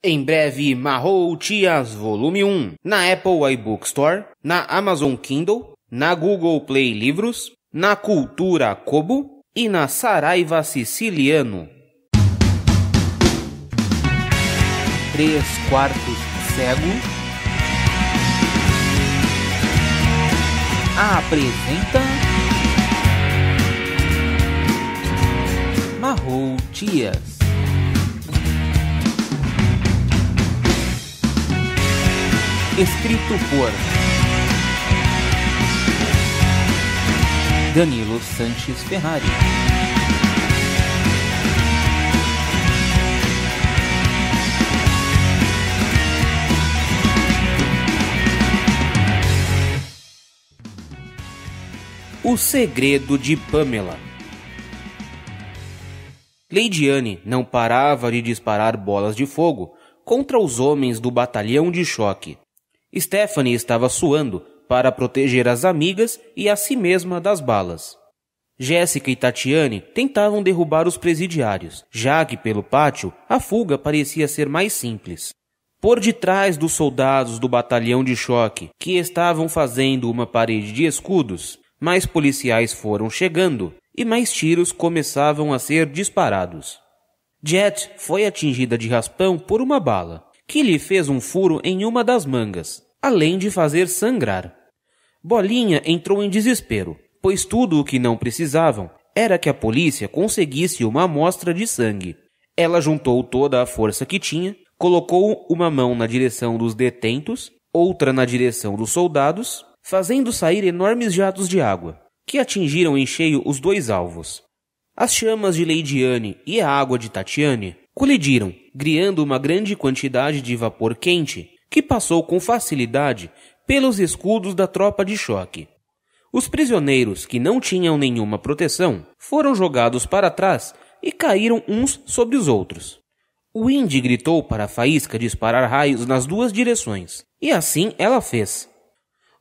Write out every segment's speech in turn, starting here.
Em breve, Marroutias Volume 1, na Apple iBook Store, na Amazon Kindle, na Google Play Livros, na Cultura Kobo e na Saraiva Siciliano. 3/4 cego apresenta Marroutias. Escrito por Danilo Sanches Ferrari. O segredo de Pamela. Lady Anne não parava de disparar bolas de fogo contra os homens do batalhão de choque. Stephanie estava suando para proteger as amigas e a si mesma das balas. Jéssica e Tatiane tentavam derrubar os presidiários, já que pelo pátio a fuga parecia ser mais simples. Por detrás dos soldados do batalhão de choque, que estavam fazendo uma parede de escudos, mais policiais foram chegando e mais tiros começavam a ser disparados. Jet foi atingida de raspão por uma bala, que lhe fez um furo em uma das mangas, além de fazer sangrar. Bolinha entrou em desespero, pois tudo o que não precisavam era que a polícia conseguisse uma amostra de sangue. Ela juntou toda a força que tinha, colocou uma mão na direção dos detentos, outra na direção dos soldados, fazendo sair enormes jatos de água, que atingiram em cheio os dois alvos. As chamas de Lady Anne e a água de Tatiane colidiram, criando uma grande quantidade de vapor quente que passou com facilidade pelos escudos da tropa de choque. Os prisioneiros, que não tinham nenhuma proteção, foram jogados para trás e caíram uns sobre os outros. O Indy gritou para a Faísca disparar raios nas duas direções, e assim ela fez.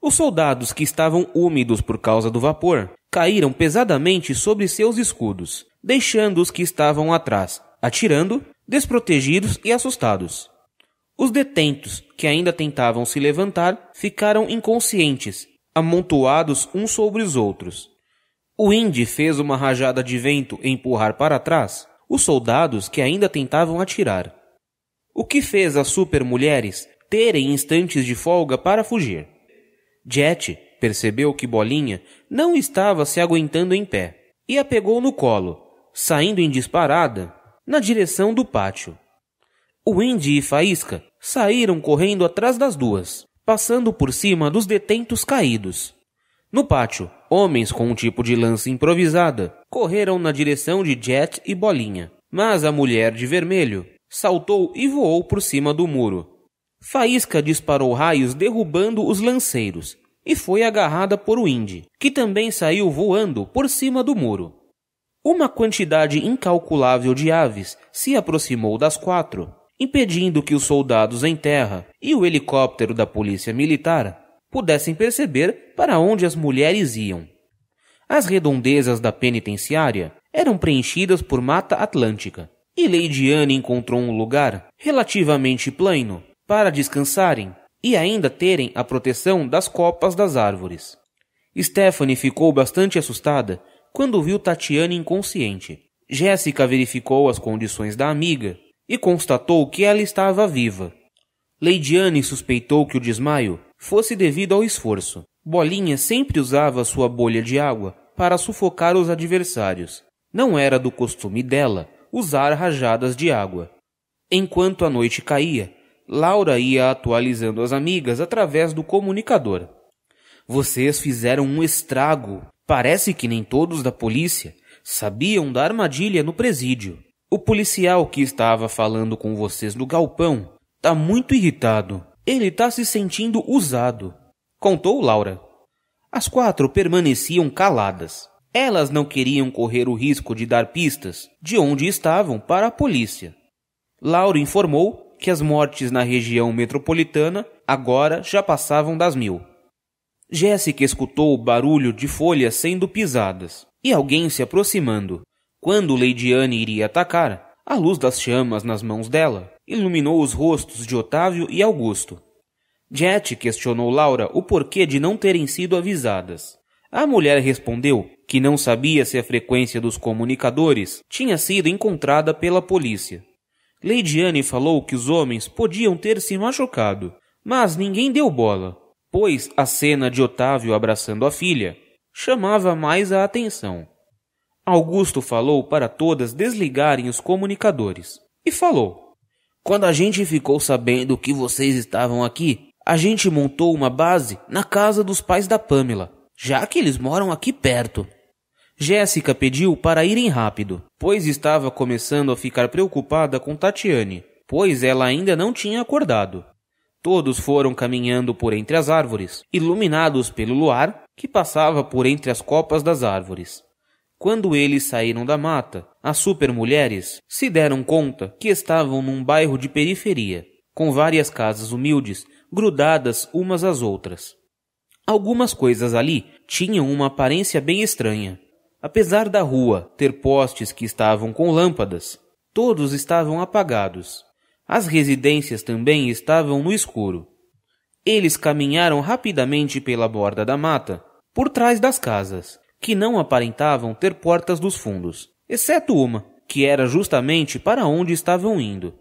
Os soldados que estavam úmidos por causa do vapor caíram pesadamente sobre seus escudos, deixando os que estavam atrás, atirando, desprotegidos e assustados. Os detentos, que ainda tentavam se levantar, ficaram inconscientes, amontoados uns sobre os outros. O Indy fez uma rajada de vento empurrar para trás os soldados que ainda tentavam atirar, o que fez as supermulheres terem instantes de folga para fugir. Jet percebeu que Bolinha não estava se aguentando em pé e a pegou no colo, saindo em disparada na direção do pátio. O Indy e Faísca saíram correndo atrás das duas, passando por cima dos detentos caídos. No pátio, homens com um tipo de lança improvisada correram na direção de Jet e Bolinha, mas a mulher de vermelho saltou e voou por cima do muro. Faísca disparou raios derrubando os lanceiros e foi agarrada por o Indy, que também saiu voando por cima do muro. Uma quantidade incalculável de aves se aproximou das quatro, impedindo que os soldados em terra e o helicóptero da polícia militar pudessem perceber para onde as mulheres iam. As redondezas da penitenciária eram preenchidas por mata atlântica, e Lady Anne encontrou um lugar relativamente plano para descansarem e ainda terem a proteção das copas das árvores. Stephanie ficou bastante assustada quando viu Tatiane inconsciente. Jéssica verificou as condições da amiga e constatou que ela estava viva. Lady Anne suspeitou que o desmaio fosse devido ao esforço. Bolinha sempre usava sua bolha de água para sufocar os adversários. Não era do costume dela usar rajadas de água. Enquanto a noite caía, Laura ia atualizando as amigas através do comunicador. Vocês fizeram um estrago. Parece que nem todos da polícia sabiam da armadilha no presídio. O policial que estava falando com vocês no galpão tá muito irritado. Ele tá se sentindo usado, contou Laura. As quatro permaneciam caladas. Elas não queriam correr o risco de dar pistas de onde estavam para a polícia. Laura informou que as mortes na região metropolitana agora já passavam das 1000. Jéssica escutou o barulho de folhas sendo pisadas e alguém se aproximando. Quando Lady Anne iria atacar, a luz das chamas nas mãos dela iluminou os rostos de Otávio e Augusto. Jet questionou Laura o porquê de não terem sido avisadas. A mulher respondeu que não sabia se a frequência dos comunicadores tinha sido encontrada pela polícia. Leidiane falou que os homens podiam ter se machucado, mas ninguém deu bola, pois a cena de Otávio abraçando a filha chamava mais a atenção. Augusto falou para todas desligarem os comunicadores e falou: "Quando a gente ficou sabendo que vocês estavam aqui, a gente montou uma base na casa dos pais da Pamela, já que eles moram aqui perto." Jéssica pediu para irem rápido, pois estava começando a ficar preocupada com Tatiane, pois ela ainda não tinha acordado. Todos foram caminhando por entre as árvores, iluminados pelo luar que passava por entre as copas das árvores. Quando eles saíram da mata, as supermulheres se deram conta que estavam num bairro de periferia, com várias casas humildes grudadas umas às outras. Algumas coisas ali tinham uma aparência bem estranha. Apesar da rua ter postes que estavam com lâmpadas, todos estavam apagados. As residências também estavam no escuro. Eles caminharam rapidamente pela borda da mata, por trás das casas, que não aparentavam ter portas dos fundos, exceto uma, que era justamente para onde estavam indo.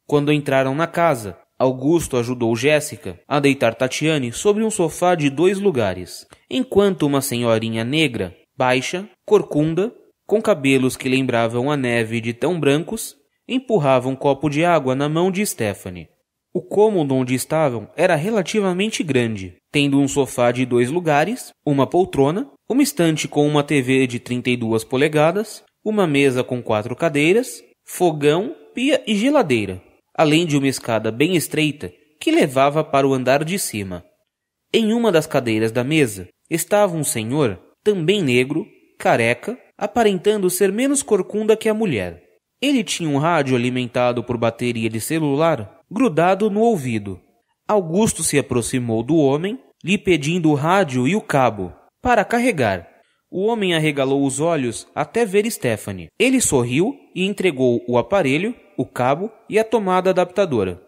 Quando entraram na casa, Augusto ajudou Jéssica a deitar Tatiane sobre um sofá de 2 lugares, enquanto uma senhorinha negra, baixa, corcunda, com cabelos que lembravam a neve de tão brancos, empurrava um copo de água na mão de Stephanie. O cômodo onde estavam era relativamente grande, tendo um sofá de 2 lugares, uma poltrona, uma estante com uma TV de 32 polegadas, uma mesa com 4 cadeiras, fogão, pia e geladeira, além de uma escada bem estreita que levava para o andar de cima. Em uma das cadeiras da mesa estava um senhor, também negro, careca, aparentando ser menos corcunda que a mulher. Ele tinha um rádio alimentado por bateria de celular grudado no ouvido. Augusto se aproximou do homem, lhe pedindo o rádio e o cabo para carregar. O homem arregalou os olhos até ver Stephanie. Ele sorriu e entregou o aparelho, o cabo e a tomada adaptadora.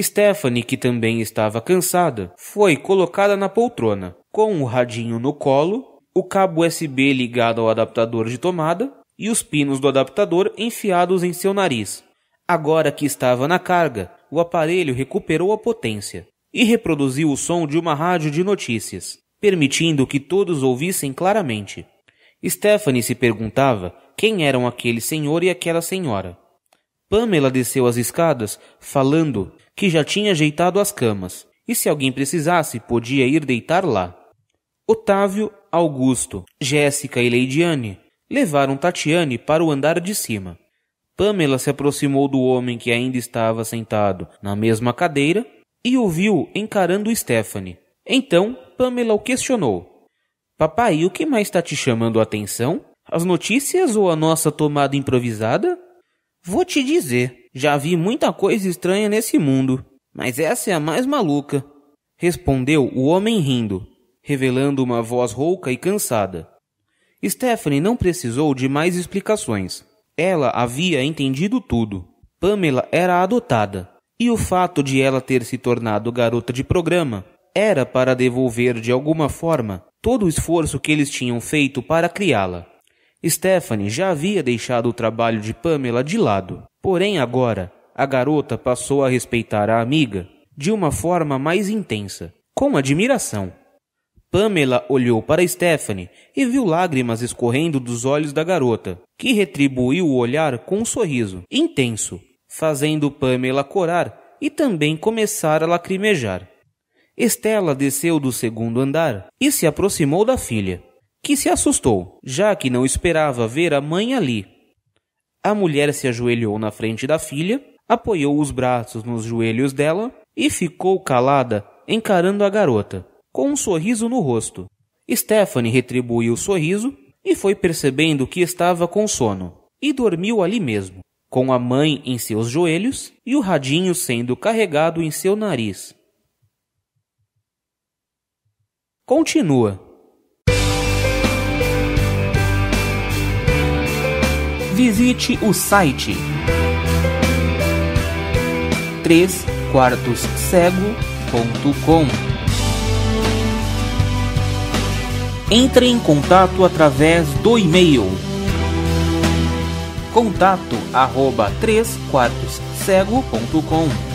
Stephanie, que também estava cansada, foi colocada na poltrona, com o radinho no colo, o cabo USB ligado ao adaptador de tomada e os pinos do adaptador enfiados em seu nariz. Agora que estava na carga, o aparelho recuperou a potência e reproduziu o som de uma rádio de notícias, permitindo que todos ouvissem claramente. Stephanie se perguntava quem eram aquele senhor e aquela senhora. Pamela desceu as escadas, falando que já tinha ajeitado as camas, e se alguém precisasse, podia ir deitar lá. Otávio, Augusto, Jéssica e Leidiane levaram Tatiane para o andar de cima. Pamela se aproximou do homem que ainda estava sentado na mesma cadeira e o viu encarando Stephanie. Então, Pamela o questionou. "Papai, o que mais está te chamando a atenção? As notícias ou a nossa tomada improvisada?" "Vou te dizer, já vi muita coisa estranha nesse mundo, mas essa é a mais maluca", respondeu o homem rindo, revelando uma voz rouca e cansada. Stephanie não precisou de mais explicações. Ela havia entendido tudo. Pamela era adotada, e o fato de ela ter se tornado garota de programa era para devolver de alguma forma todo o esforço que eles tinham feito para criá-la. Stephanie já havia deixado o trabalho de Pamela de lado, porém agora a garota passou a respeitar a amiga de uma forma mais intensa, com admiração. Pamela olhou para Stephanie e viu lágrimas escorrendo dos olhos da garota, que retribuiu o olhar com um sorriso intenso, fazendo Pamela corar e também começar a lacrimejar. Estela desceu do 2º andar e se aproximou da filha, que se assustou, já que não esperava ver a mãe ali. A mulher se ajoelhou na frente da filha, apoiou os braços nos joelhos dela e ficou calada, encarando a garota, com um sorriso no rosto. Stephanie retribuiu o sorriso e foi percebendo que estava com sono, e dormiu ali mesmo, com a mãe em seus joelhos e o radinho sendo carregado em seu nariz. Continua. Visite o site 3quartoscego.com. Entre em contato através do e-mail contato@3quartoscego.com.